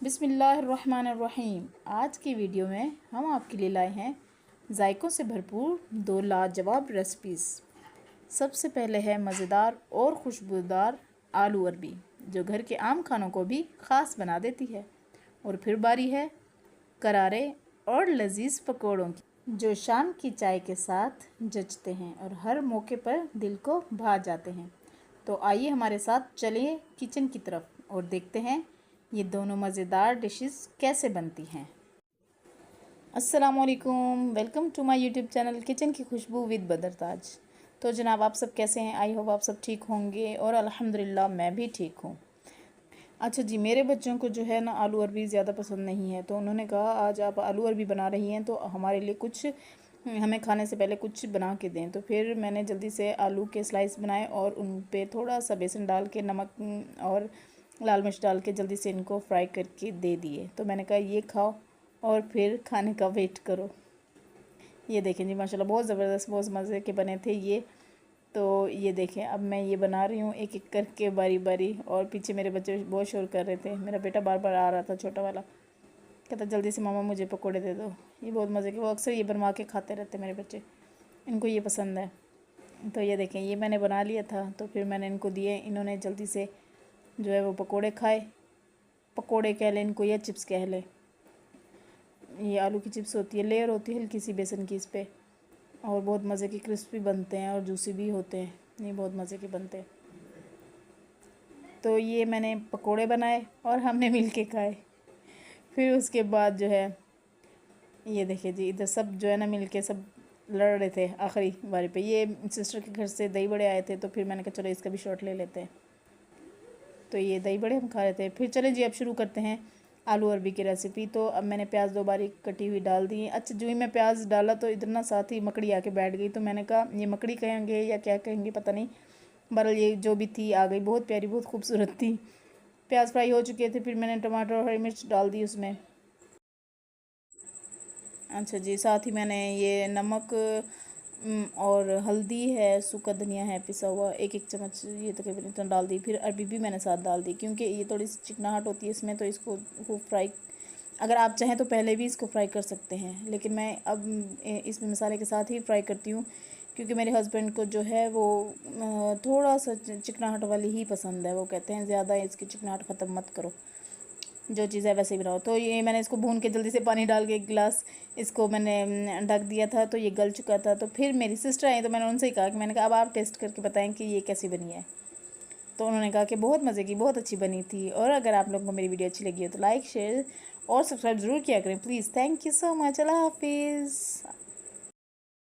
बिस्मिल्लाहिर्रहमानिर्रहीम। आज की वीडियो में हम आपके लिए लाए हैं जायकों से भरपूर दो लाजवाब रेसिपीज़। सबसे पहले है मज़ेदार और खुशबूदार आलू अरबी, जो घर के आम खानों को भी ख़ास बना देती है। और फिर बारी है करारे और लजीज पकौड़ों की, जो शाम की चाय के साथ जचते हैं और हर मौके पर दिल को भा जाते हैं। तो आइए हमारे साथ चलिए किचन की तरफ और देखते हैं ये दोनों मज़ेदार डिशेस कैसे बनती हैं। अस्सलामुअलैकुम, welcome to my YouTube channel kitchen की खुशबू विद बदरताज। तो जनाब, आप सब कैसे हैं? आई होप आप सब ठीक होंगे और अल्हम्दुलिल्लाह मैं भी ठीक हूँ। अच्छा जी, मेरे बच्चों को जो है ना आलू अरबी ज़्यादा पसंद नहीं है, तो उन्होंने कहा आज आप आलू अरबी बना रही हैं तो हमारे लिए कुछ हमें खाने से पहले कुछ बना के दें। तो फिर मैंने जल्दी से आलू के स्लाइस बनाए और उन पे थोड़ा सा बेसन डाल के नमक और लाल मिर्च डाल के जल्दी से इनको फ्राई करके दे दिए। तो मैंने कहा ये खाओ और फिर खाने का वेट करो। ये देखें जी, माशाल्लाह बहुत ज़बरदस्त, बहुत मज़े के बने थे ये। तो ये देखें, अब मैं ये बना रही हूँ एक एक करके बारी बारी। और पीछे मेरे बच्चे बहुत शोर कर रहे थे। मेरा बेटा बार बार आ रहा था, छोटा वाला, कहता जल्दी से मामा मुझे पकोड़े दे दो। ये बहुत मज़े के, वो अक्सर ये बनवा के खाते रहते मेरे बच्चे, इनको ये पसंद है। तो ये देखें, ये मैंने बना लिया था तो फिर मैंने इनको दिए। इन्होंने जल्दी से जो है वो पकोड़े खाए। पकोड़े कह लें इनको या चिप्स कह लें। ये आलू की चिप्स होती है, लेयर होती है हल्की सी बेसन की इस पर, और बहुत मज़े के क्रिस्पी बनते हैं और जूसी भी होते हैं। ये बहुत मज़े के बनते हैं। तो ये मैंने पकोड़े बनाए और हमने मिल के खाए। फिर उसके बाद जो है ये देखिए जी, इधर सब जो है ना मिल के सब लड़ रहे थे आखिरी बारी पे। ये सिस्टर के घर से दही बड़े आए थे तो फिर मैंने कहा चलो इसका भी शॉट ले लेते हैं। तो ये दही बड़े हम खा रहे थे। फिर चले जी अब शुरू करते हैं आलू अरबी की रेसिपी। तो अब मैंने प्याज 2 बारीक कटी हुई डाल दी। अच्छा, जो ही मैं प्याज डाला तो इधर ना साथ ही मकड़ी आके बैठ गई। तो मैंने कहा ये मकड़ी कहेंगे या क्या कहेंगे पता नहीं, बहरहाल ये जो भी थी आ गई। बहुत प्यारी, बहुत खूबसूरत थी। प्याज फ्राई हो चुके थे, फिर मैंने टमाटर और हरी मिर्च डाल दी उसमें। अच्छा जी, साथ ही मैंने ये नमक और हल्दी है, सूखा धनिया है पिसा हुआ, एक एक चम्मच ये तकरीबन इतना डाल दी। फिर अरबी भी मैंने साथ डाल दी, क्योंकि ये थोड़ी सी चिकनाहट होती है इसमें, तो इसको खूब फ्राई, अगर आप चाहें तो पहले भी इसको फ्राई कर सकते हैं, लेकिन मैं अब इसमें मसाले के साथ ही फ्राई करती हूँ, क्योंकि मेरे हस्बैंड को जो है वो थोड़ा सा चिकनाहट वाली ही पसंद है। वो कहते हैं ज़्यादा इसकी चिकनाहट ख़त्म मत करो, जो चीज़ है वैसे ही बनाओ। तो ये मैंने इसको भून के जल्दी से पानी डाल के 1 गिलास इसको मैंने ढक दिया था, तो ये गल चुका था। तो फिर मेरी सिस्टर आई तो मैंने उनसे ही कहा कि मैंने कहा अब आप टेस्ट करके बताएं कि ये कैसी बनी है। तो उन्होंने कहा कि बहुत मज़े की, बहुत अच्छी बनी थी। और अगर आप लोगों को मेरी वीडियो अच्छी लगी हो तो लाइक, शेयर और सब्सक्राइब ज़रूर किया करें please. Thank you so much. अल्लाह हाफिज़।